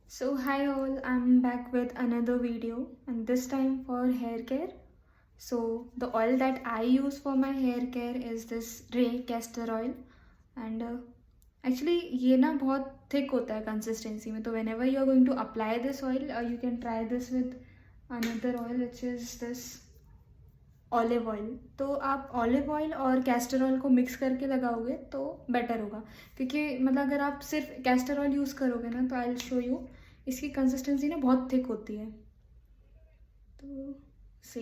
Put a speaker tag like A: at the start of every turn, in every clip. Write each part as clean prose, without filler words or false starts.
A: So hi all, I'm back with another video and this time for hair care. So the oil that I use for my hair care is this Ray castor oil and actually ये ना बहुत thick होता है consistency में, तो whenever you are going to apply this oil you can try this with another oil which is this olive oil. तो आप olive oil और कैस्टर ऑयल को मिक्स करके लगाओगे तो बेटर होगा, क्योंकि मतलब अगर आप सिर्फ कैस्टर ऑयल यूज़ करोगे ना तो आई विल शो यू, इसकी कंसिस्टेंसी ना बहुत थिक होती है. तो see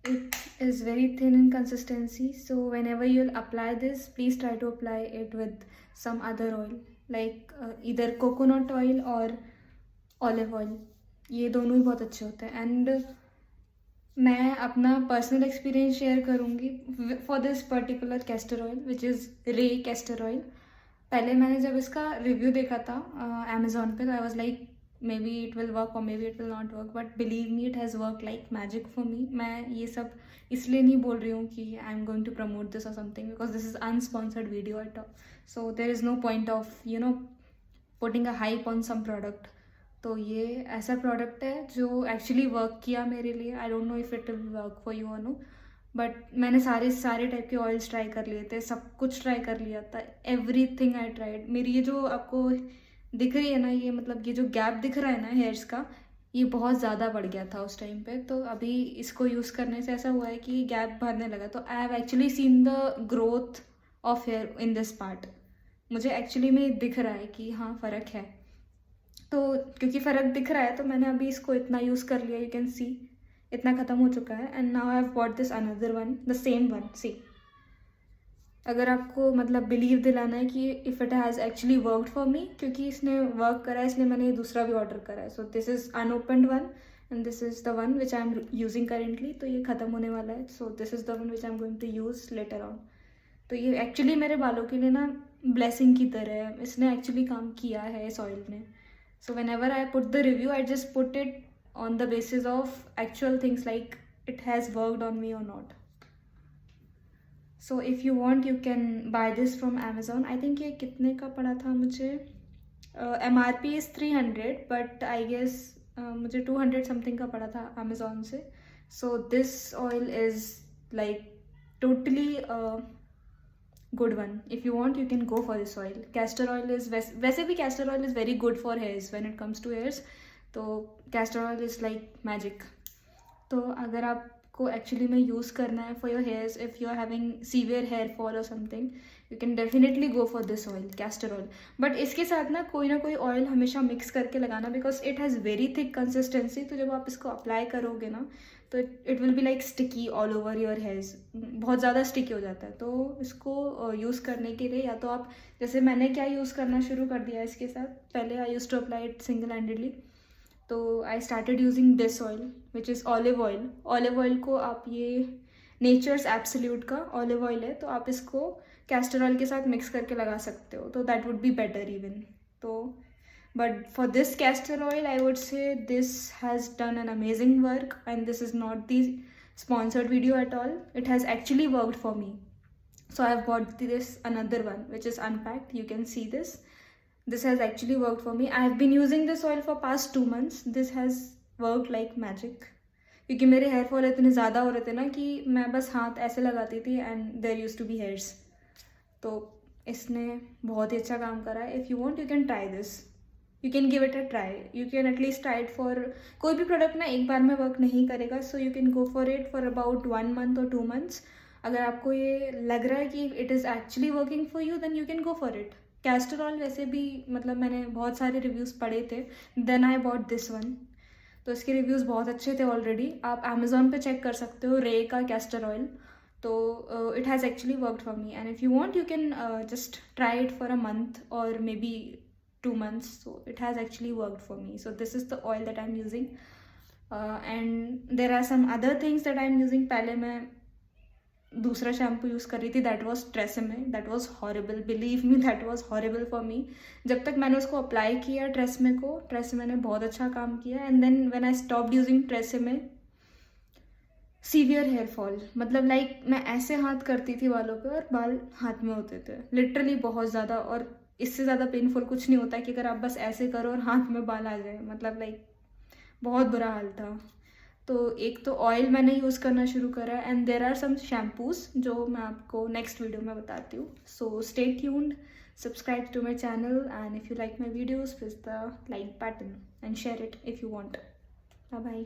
A: it is very thin in consistency. So whenever you will apply this please try to apply it with some other oil like इधर कोकोनट ऑयल और olive oil. ये दोनों ही बहुत अच्छे होते हैं. एंड मैं अपना पर्सनल एक्सपीरियंस शेयर करूँगी for this particular castor oil which is रे कैस्टर ऑयल. पहले मैंने जब इसका रिव्यू देखा था अमेज़ॉन पे तो I was like maybe it will work और maybe it will not work, but believe me it has work like magic for me. मैं ये सब इसलिए नहीं बोल रही हूँ कि I am going to promote this और something, because this is unsponsored video at all. So there is no point of putting a hype on some product. तो ये ऐसा प्रोडक्ट है जो एक्चुअली वर्क किया मेरे लिए. I don't know if it will work for you और no, but मैंने सारे टाइप के ऑयल्स ट्राई कर लिए थे, सब कुछ ट्राई कर लिया था. Everything I tried. मेरी ये जो आपको दिख रही है ना, ये मतलब ये जो गैप दिख रहा है ना हेयर्स का, ये बहुत ज़्यादा बढ़ गया था उस टाइम पे. तो अभी इसको यूज़ करने से ऐसा हुआ है कि गैप भरने लगा. तो I have actually seen the growth of here in this part. मुझे एक्चुअली में दिख रहा है कि हाँ फ़र्क है. तो क्योंकि फ़र्क दिख रहा है तो मैंने अभी इसको इतना यूज़ कर लिया. यू कैन सी इतना ख़त्म हो चुका है. And now I have bought this another one, the same one. See, अगर आपको मतलब बिलीव दिलाना है कि if it has actually worked for me, क्योंकि इसने वर्क करा है इसलिए मैंने ये दूसरा भी ऑर्डर करा है. So this is unopened one and this is the one which I am using currently. तो ये ख़त्म होने वाला है. So this is the one which I am going to use later on. तो ये एक्चुअली मेरे बालों के लिए ना ब्लेसिंग की तरह है. इसने एक्चुअली काम किया है इस ऑयल ने. So whenever I put the review, I just put it on the basis of actual things like it has worked on me or not. So if you want, you can buy this from Amazon. I think ये कितने का पड़ा था मुझे. MRP is 300, but I guess मुझे 200 something का पड़ा था Amazon से. So this oil is like totally good one. If you want, you can go for this oil. Castor oil is वैसे भी castor oil is very good for hairs when it comes to hairs. तो castor oil is like magic. तो अगर आपको actually में use करना है for your hairs, if you are having severe hair fall और something, you can definitely go for this oil castor oil. But इसके साथ ना कोई ऑयल हमेशा मिक्स करके लगाना, because it has very thick consistency. तो जब आप इसको अप्लाई करोगे ना तो it will be like sticky all over your hairs. बहुत ज़्यादा स्टिकी हो जाता है. तो इसको यूज़ करने के लिए या तो आप, जैसे मैंने क्या यूज़ करना शुरू कर दिया इसके साथ, पहले I use to apply it single handedly. तो I started using this oil which is olive oil. Olive oil को आप, ये नेचर्स एब्सोल्यूट का ऑलिव ऑयल है, तो आप इसको कैस्टर ऑयल के साथ मिक्स करके लगा सकते हो. तो that would be better even. तो but for this castor oil I would say this has done an amazing work, and this is not the sponsored video at all. It has actually worked for me. So I have bought this another one which is unpacked. You can see this has actually worked for me. I have been using this oil for past 2 months. This has worked like magic. क्योंकि मेरे hair fall इतने ज़्यादा हो रहे थे ना कि मैं बस हाथ ऐसे लगाती थी and there use to be hairs. तो इसने बहुत ही अच्छा काम करा है. If you want, you can try this. You can give it a try. You can at least try it for, कोई भी प्रोडक्ट ना एक बार में वर्क नहीं करेगा. So you can go for it for about 1 month और 2 months. अगर आपको ये लग रहा है कि it is actually working for you, then you can go for it. Castor oil वैसे भी मतलब मैंने बहुत सारे रिव्यूज़ पढ़े थे, then I bought this one. तो इसके रिव्यूज़ बहुत अच्छे थे ऑलरेडी. आप अमेज़ॉन पे चेक कर सकते हो रे का कैस्टर ऑयल. तो it has actually worked for me. And if you want, you can just try it for a month or maybe 2 months. So it has actually worked for me. So this is the oil that I'm using. And there are some other things that I'm using. पहले मैं दूसरा shampoo use कर रही थी, that was TRESemme. That was horrible, believe me, that was horrible for me. जब तक मैंने उसको अप्लाई किया ट्रेसेमे ने बहुत अच्छा काम किया. And then when I stopped using TRESemme, severe hair fall, मतलब लाइक मैं ऐसे हाथ करती थी बालों पे और बाल हाथ में होते थे लिटरली बहुत ज़्यादा. और इससे ज़्यादा पेनफुल कुछ नहीं होता कि अगर आप बस ऐसे करो और हाथ में बाल आ जाए, मतलब लाइक बहुत बुरा हाल था। तो एक तो ऑयल मैंने यूज़ करना शुरू करा and there are some shampoos जो मैं आपको नेक्स्ट वीडियो में बताती हूँ। So stay tuned, subscribe to my channel and if you like my videos press the like button and share it if you want. Bye bye.